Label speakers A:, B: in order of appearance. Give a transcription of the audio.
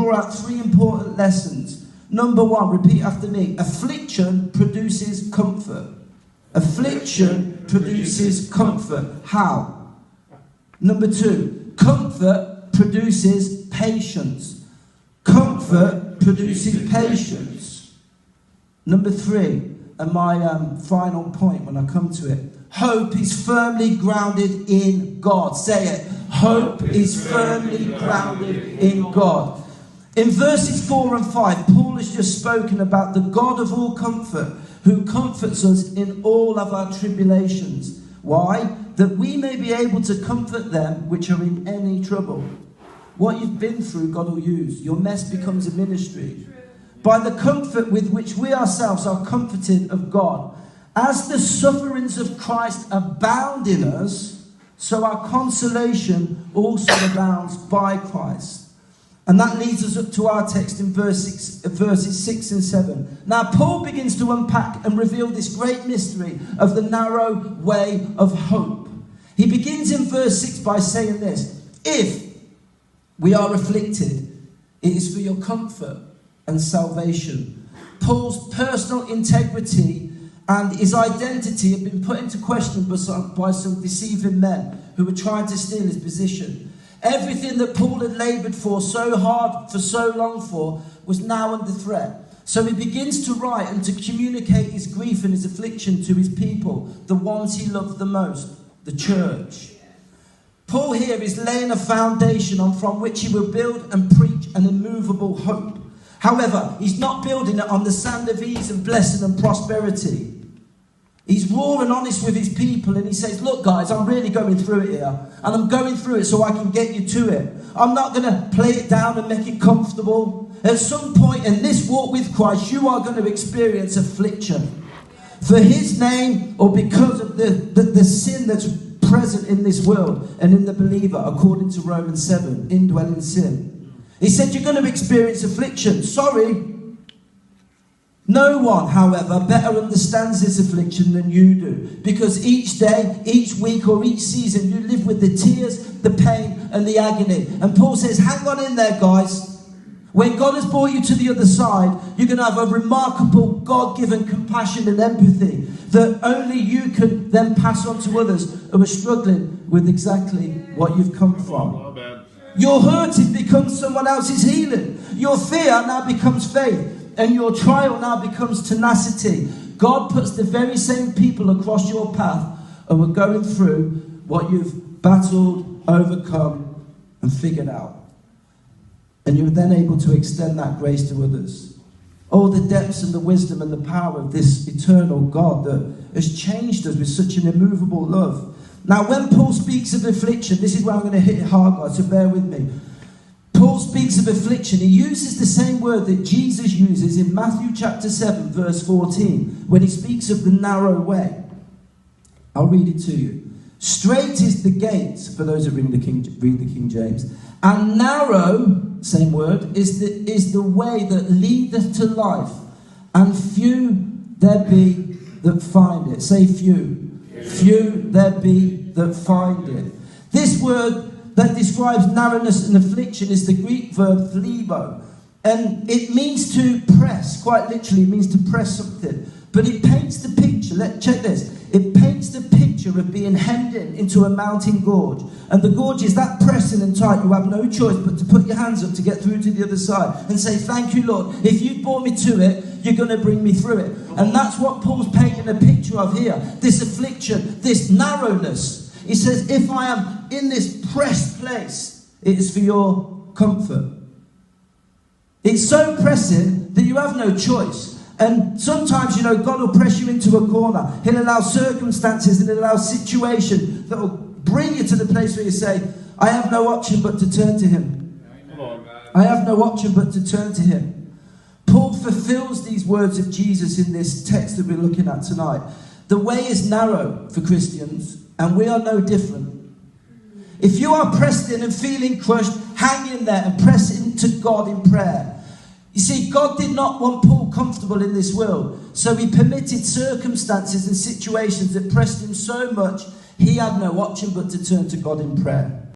A: draw out 3 important lessons. Number 1, repeat after me. Affliction produces comfort. Affliction produces comfort. How? Number 2, comfort produces patience. Comfort produces patience. Number 3, and my final point when I come to it. Hope is firmly grounded in God. Say it. Hope is firmly grounded in God. In verses 4 and 5, Paul has just spoken about the God of all comfort, who comforts us in all of our tribulations. Why? That we may be able to comfort them which are in any trouble. What you've been through, God will use. Your mess becomes a ministry. By the comfort with which we ourselves are comforted of God. As the sufferings of Christ abound in us, so our consolation also abounds by Christ. And that leads us up to our text in verses 6 and 7. Now Paul begins to unpack and reveal this great mystery of the narrow way of hope. He begins in verse 6 by saying this: if we are afflicted, it is for your comfort and salvation. Paul's personal integrity and his identity have been put into question by some deceiving men who were trying to steal his position. Everything that Paul had laboured for so hard, for so long for, was now under threat. So he begins to write and to communicate his grief and his affliction to his people, the ones he loved the most, the church. Paul here is laying a foundation from which he will build and preach an immovable hope. However, he's not building it on the sand of ease and blessing and prosperity. He's raw and honest with his people, and he says, look guys, I'm really going through it here, and I'm going through it so I can get you to it. I'm not going to play it down and make it comfortable. At some point in this walk with Christ, you are going to experience affliction. For his name, or because of the sin that's present in this world and in the believer, according to Romans 7, indwelling sin. He said you're going to experience affliction. Sorry. No one, however, better understands this affliction than you do. Because each day, each week or each season, you live with the tears, the pain and the agony. And Paul says, hang on in there, guys. When God has brought you to the other side, you're going to have a remarkable God-given compassion and empathy that only you can then pass on to others who are struggling with exactly what you've come from. Your hurting becomes someone else's healing. Your fear now becomes faith. And your trial now becomes tenacity. God puts the very same people across your path and we're going through what you've battled, overcome and figured out. And you're then able to extend that grace to others. Oh, the depths and the wisdom and the power of this eternal God that has changed us with such an immovable love. Now, when Paul speaks of affliction, this is where I'm going to hit it hard, guys, so bear with me. Paul speaks of affliction. He uses the same word that Jesus uses in Matthew chapter 7, verse 14, when he speaks of the narrow way. I'll read it to you. Straight is the gate, for those who read the King James, and narrow, same word, is the way that leadeth to life, and few there be that find it. Say few. Few there be that find it. This word that describes narrowness and affliction is the Greek verb thlebo. And it means to press, quite literally it means to press something. But it paints the picture, check this, it paints the picture of being hemmed into a mountain gorge. And the gorge is that pressing and tight, you have no choice but to put your hands up to get through to the other side and say, thank you, Lord. If you brought me to it, you're going to bring me through it. And that's what Paul's painting a picture of here, this affliction, this narrowness. He says, if I am in this pressed place, it is for your comfort. It's so pressing that you have no choice. And sometimes, God will press you into a corner. He'll allow circumstances and he'll allow situations that will bring you to the place where you say, I have no option but to turn to him. I have no option but to turn to him. Paul fulfills these words of Jesus in this text that we're looking at tonight. The way is narrow for Christians, and we are no different. If you are pressed in and feeling crushed, hang in there and press into God in prayer. You see, God did not want Paul comfortable in this world, so he permitted circumstances and situations that pressed him so much, he had no option but to turn to God in prayer.